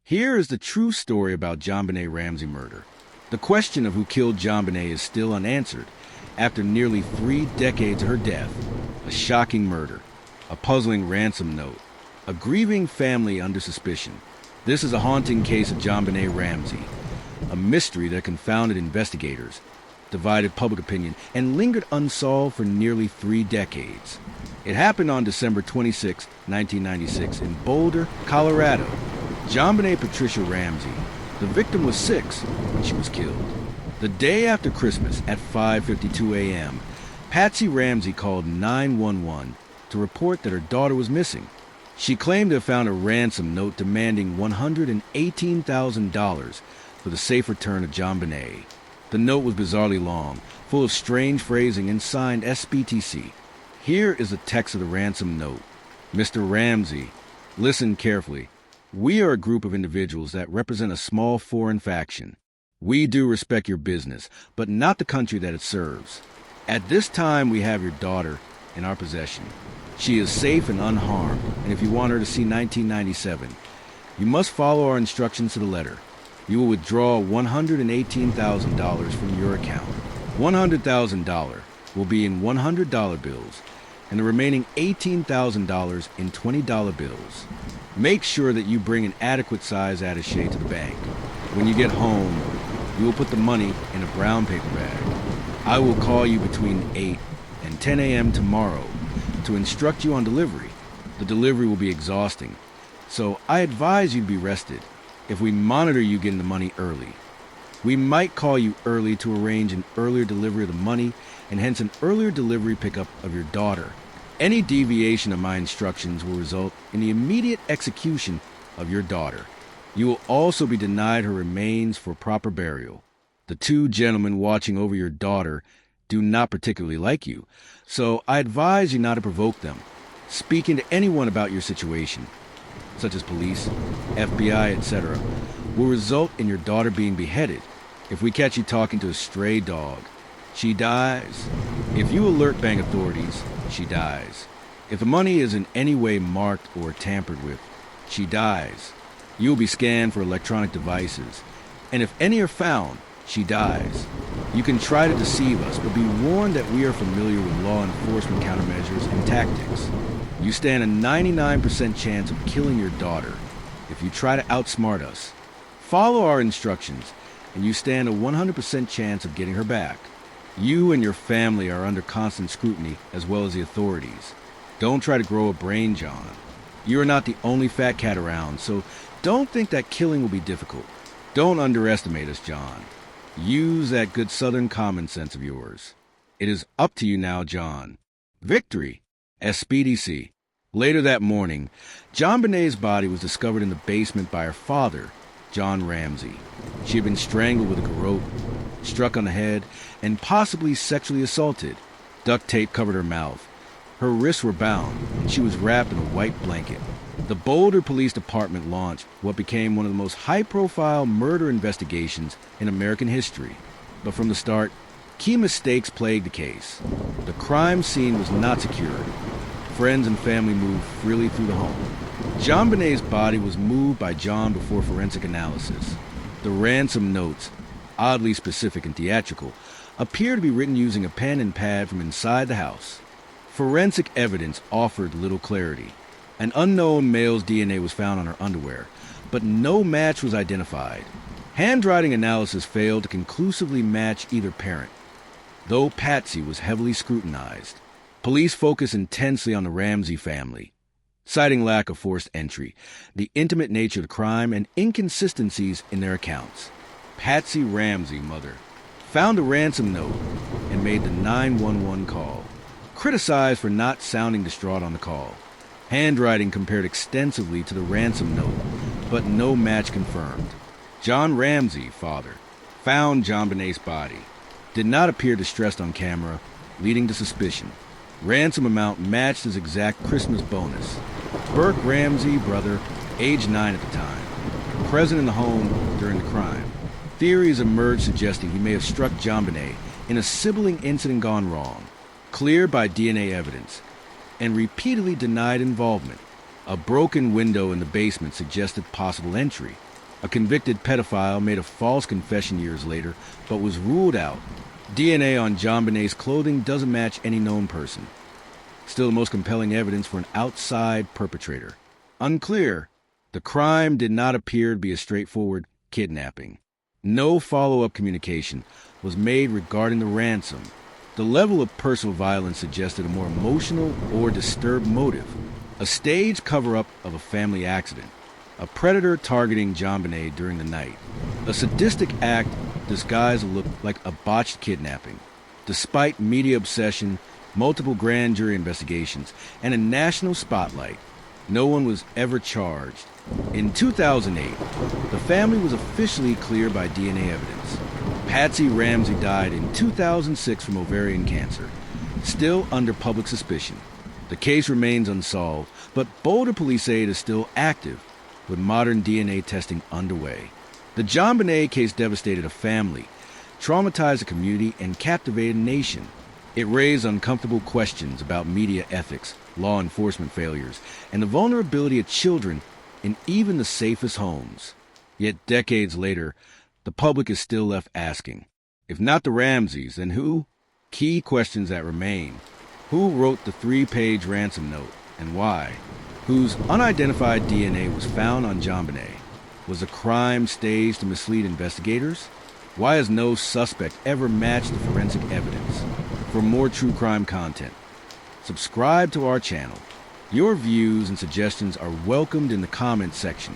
Here is the true story about JonBenét Ramsey murder. The question of who killed JonBenét is still unanswered. After nearly 3 decades of her death, a shocking murder, a puzzling ransom note, a grieving family under suspicion. This is a haunting case of JonBenét Ramsey, a mystery that confounded investigators, divided public opinion, and lingered unsolved for nearly 3 decades. It happened on December 26, 1996, in Boulder, Colorado. JonBenét Patricia Ramsey, the victim, was 6 when she was killed. The day after Christmas at 5:52 a.m., Patsy Ramsey called 911 to report that her daughter was missing. She claimed to have found a ransom note demanding $118,000 for the safe return of JonBenét. The note was bizarrely long, full of strange phrasing, and signed SBTC. Here is the text of the ransom note. Mr. Ramsey, listen carefully. We are a group of individuals that represent a small foreign faction. We do respect your business, but not the country that it serves. At this time, we have your daughter in our possession. She is safe and unharmed, and if you want her to see 1997, you must follow our instructions to the letter. You will withdraw $118,000 from your account. $100,000 will be in $100 bills, and the remaining $18,000 in $20 bills. Make sure that you bring an adequate size attaché to the bank. When you get home, you will put the money in a brown paper bag. I will call you between 8 and 10 a.m. tomorrow to instruct you on delivery. The delivery will be exhausting, so I advise you to be rested. If we monitor you getting the money early, we might call you early to arrange an earlier delivery of the money and hence an earlier delivery pickup of your daughter. Any deviation of my instructions will result in the immediate execution of your daughter. You will also be denied her remains for proper burial. The 2 gentlemen watching over your daughter do not particularly like you, so I advise you not to provoke them. Speaking to anyone about your situation, such as police, FBI, etc., will result in your daughter being beheaded. If we catch you talking to a stray dog, she dies. If you alert bank authorities, she dies. If the money is in any way marked or tampered with, she dies. You will be scanned for electronic devices, and if any are found, she dies. You can try to deceive us, but be warned that we are familiar with law enforcement countermeasures and tactics. You stand a 99% chance of killing your daughter if you try to outsmart us. Follow our instructions, and you stand a 100% chance of getting her back. You and your family are under constant scrutiny, as well as the authorities. Don't try to grow a brain, John. You are not the only fat cat around, so don't think that killing will be difficult. Don't underestimate us, John. Use that good Southern common sense of yours. It is up to you now, John. Victory! SBDC. Later that morning, JonBenét's body was discovered in the basement by her father, John Ramsey. She had been strangled with a garrote, struck on the head, and possibly sexually assaulted. Duct tape covered her mouth. Her wrists were bound, and she was wrapped in a white blanket. The Boulder Police Department launched what became one of the most high-profile murder investigations in American history. But from the start, key mistakes plagued the case. The crime scene was not secured. Friends and family moved freely through the home. JonBenét's body was moved by John before forensic analysis. The ransom notes, oddly specific and theatrical, appear to be written using a pen and pad from inside the house. Forensic evidence offered little clarity. An unknown male's DNA was found on her underwear, but no match was identified. Handwriting analysis failed to conclusively match either parent, though Patsy was heavily scrutinized. Police focused intensely on the Ramsey family, citing lack of forced entry, the intimate nature of the crime, and inconsistencies in their accounts. Patsy Ramsey, mother, found a ransom note and made the 911 call, criticized for not sounding distraught on the call. Handwriting compared extensively to the ransom note, but no match confirmed. John Ramsey, father, found JonBenét's body. Did not appear distressed on camera, leading to suspicion. Ransom amount matched his exact Christmas bonus. Burke Ramsey, brother, age 9 at the time, present in the home during the crime. Theories emerged suggesting he may have struck JonBenét in a sibling incident gone wrong, cleared by DNA evidence, and repeatedly denied involvement. A broken window in the basement suggested possible entry. A convicted pedophile made a false confession years later, but was ruled out. DNA on JonBenét's clothing doesn't match any known person. Still the most compelling evidence for an outside perpetrator. Unclear. The crime did not appear to be a straightforward kidnapping. No follow-up communication was made regarding the ransom. The level of personal violence suggested a more emotional or disturbed motive. A staged cover-up of a family accident. A predator targeting JonBenét during the night. A sadistic act disguised to look like a botched kidnapping. Despite media obsession, multiple grand jury investigations, and a national spotlight, no one was ever charged. In 2008, the family was officially cleared by DNA evidence. Patsy Ramsey died in 2006 from ovarian cancer, still under public suspicion. The case remains unsolved, but Boulder Police Aid is still active, with modern DNA testing underway. The JonBenét case devastated a family, traumatized a community, and captivated a nation. It raised uncomfortable questions about media ethics, law enforcement failures, and the vulnerability of children in even the safest homes. Yet decades later, the public is still left asking, if not the Ramseys, then who? Key questions that remain. Who wrote the 3-page ransom note, and why? Whose unidentified DNA was found on JonBenét? Was the crime staged to mislead investigators? Why has no suspect ever matched the forensic evidence? For more true crime content, subscribe to our channel. Your views and suggestions are welcomed in the comments section.